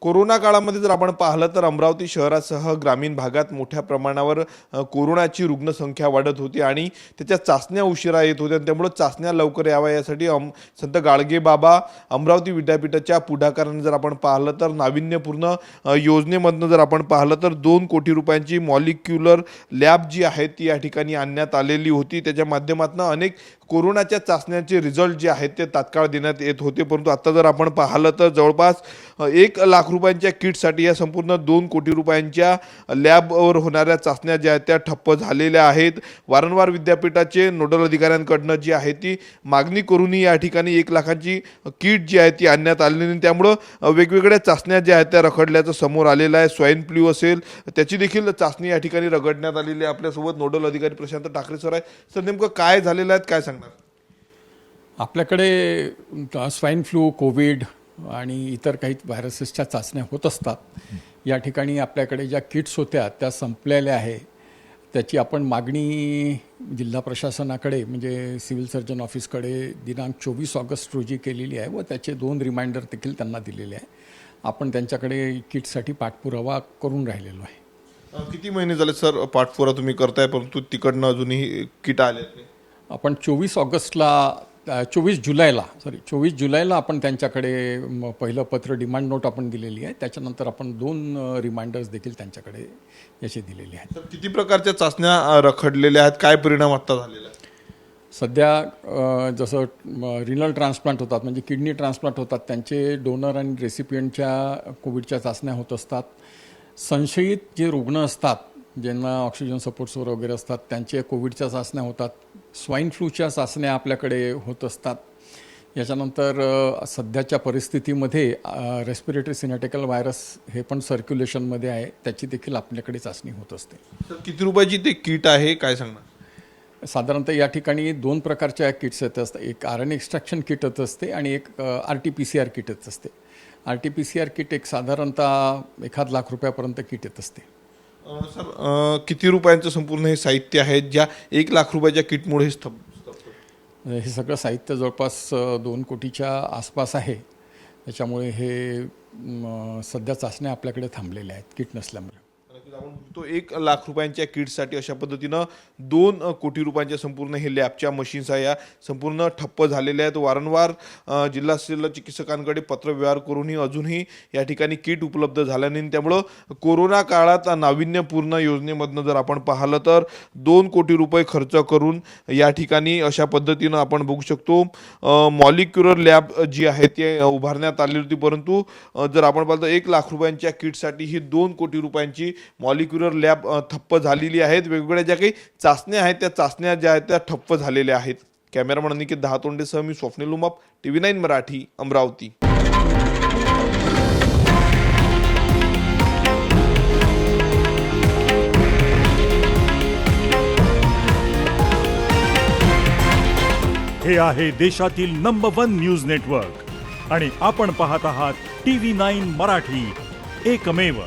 Corona काळामध्ये जर आपण पाहिलं तर अमरावती शहरासह ग्रामीण भागात मोठ्या प्रमाणावर कोरोनाची रुग्णसंख्या वाढत होती आणि त्याच्या चाचण्या उशिरा येत होत्या. त्यामुळे चाचण्या लवकर याव्या यासाठी संत गाडगे बाबा अमरावती विद्यापीठाच्या पुढाकाराने जर आपण पाहिलं तर नाविन्यपूर्ण योजनेमधनं जर आपण पाहिलं तर 2 कोटी रुपयांची मॉलिक्युलर लॅब जी आहे ती या ठिकाणी आणण्यात आलेली होती. त्याच्या माध्यमातून अनेक कोरोनाच्या चाचण्यांचे रिझल्ट जे आहेत ते तात्काळ देण्यात येत होते. परंतु आता जर आपण पाहिलं तर जवळपास 1 लाख रुपयांच्या किटसाठी या संपूर्ण 2 कोटी रुपयांच्या लॅबवर होणाऱ्या चाचण्या ज्या आहेत त्या ठप्प झालेल्या आहेत. वारंवार विद्यापीठाचे नोडल अधिकाऱ्यांकडनं जी आहे ती मागणी करूनही या ठिकाणी 1 लाखाची किट जी आहे ती आणण्यात आलेली नाही. त्यामुळं वेगवेगळ्या चाचण्या ज्या आहेत त्या रखडल्याचं समोर आलेलं आहे. स्वाईन फ्लू असेल त्याची देखील चाचणी या ठिकाणी रगडण्यात आलेली आहे. आपल्यासोबत नोडल अधिकारी प्रशांत ठाकरे सर आहे. सर, नेमकं काय झालेलं आहे, काय सांगणार? आपल्याकडे स्वाईन फ्लू, कोविड आणि इतर काही व्हायरसेसच्या चाचण्या होत असतात. या ठिकाणी आपल्याकडे ज्या किट्स होत्या त्या संपलेल्या आहे. त्याची आपण मागणी जिल्हा प्रशासनाकडे म्हणजे सिव्हिल सर्जन ऑफिसकडे दिनांक 24 ऑगस्ट रोजी केलेली आहे व त्याचे 2 रिमाइंडर देखील त्यांना दिलेले आहे. आपण त्यांच्याकडे किटसाठी पाठपुरावा करून राहिलेलो आहे. किती महिने झाले सर पाठपुरावा तुम्ही करताय, परंतु तिकडनं अजूनही किट आले नाही? आपण 24 जुलैला आपण त्यांच्याकडे पहिलं पत्र डिमांड नोट आपण दिलेली आहे. त्याच्यानंतर आपण 2 रिमाइंडर्स देखील त्यांच्याकडे याचे दिलेले आहेत. किती प्रकारच्या चाचण्या रखडलेल्या आहेत, काय परिणाम आता झालेला आहे? सध्या जसं रिनल ट्रान्सप्लांट होतात म्हणजे किडनी ट्रान्सप्लांट होतात त्यांचे डोनर आणि रेसिपियंटच्या कोविडच्या चाचण्या होत असतात. संशयित जे रुग्ण असतात ज्यांना ऑक्सिजन सपोर्ट्सवर वगैरे असतात त्यांचे कोविडच्या चाचण्या होतात. स्वाईन फ्लूच्या चाचण्या आपल्याकडे होत असतात. याच्यानंतर सध्याच्या परिस्थितीमध्ये रेस्पिरेटरी सिनेटिकल व्हायरस हे पण सर्क्युलेशनमध्ये आहे, त्याची देखील आपल्याकडे चाचणी होत असते. किती रुपयाची ते किट आहे, काय सांगणार? साधारणतः या ठिकाणी 2 प्रकारच्या किट्स येत असतात. एक RNA एक्स्ट्रॅक्शन किट येत असते आणि एक RT-PCR किट येत असते. RT-PCR किट एक साधारणतः 1 लाख रुपयापर्यंत किट येत असते. सर, किती रुपयांचं संपूर्ण हे साहित्य आहे ज्या 1 लाख रुपयाच्या किटमुळे हे सगळं साहित्य जवळपास 2 कोटीच्या आसपास आहे. त्याच्यामुळे हे सध्या चाचण्या आपल्याकडे थांबलेल्या आहेत किट नसल्यामुळे. तो 1 लाख रुपयांच्या किटसाठी अशा पद्धतीनं 2 कोटी रुपयांच्या संपूर्ण हे लॅबच्या मशीन्स आहे या संपूर्ण ठप्प झालेल्या आहेत. वारंवार जिल्हा शल्य चिकित्सकांकडे पत्रव्यवहार करूनही अजूनही या ठिकाणी किट उपलब्ध झाल्या नाही. त्यामुळं कोरोना काळात नाविन्यपूर्ण योजनेमधनं जर आपण पाहिलं तर 2 कोटी रुपये खर्च करून या ठिकाणी अशा पद्धतीनं आपण बघू शकतो मॉलिक्युलर लॅब जी आहे ती उभारण्यात आली होती. परंतु जर आपण पाहिलं तर 1 लाख रुपयांच्या किटसाठी ही 2 कोटी रुपयांची मॉलिक्युलर लॅब ठप्प झालेली आहेत. वेगवेगळ्या ज्या काही चाचण्या आहेत त्या चाचण्या ज्या आहेत त्या ठप्प झालेल्या आहेत. कॅमेरामन अनिकेत दहातोंडेसह मी स्वप्नील उमाप, TV9 मराठी, अमरावती. हे आहे देशातील नंबर 1 न्यूज नेटवर्क आणि आपण पाहत आहात TV9 मराठी, एकमेव.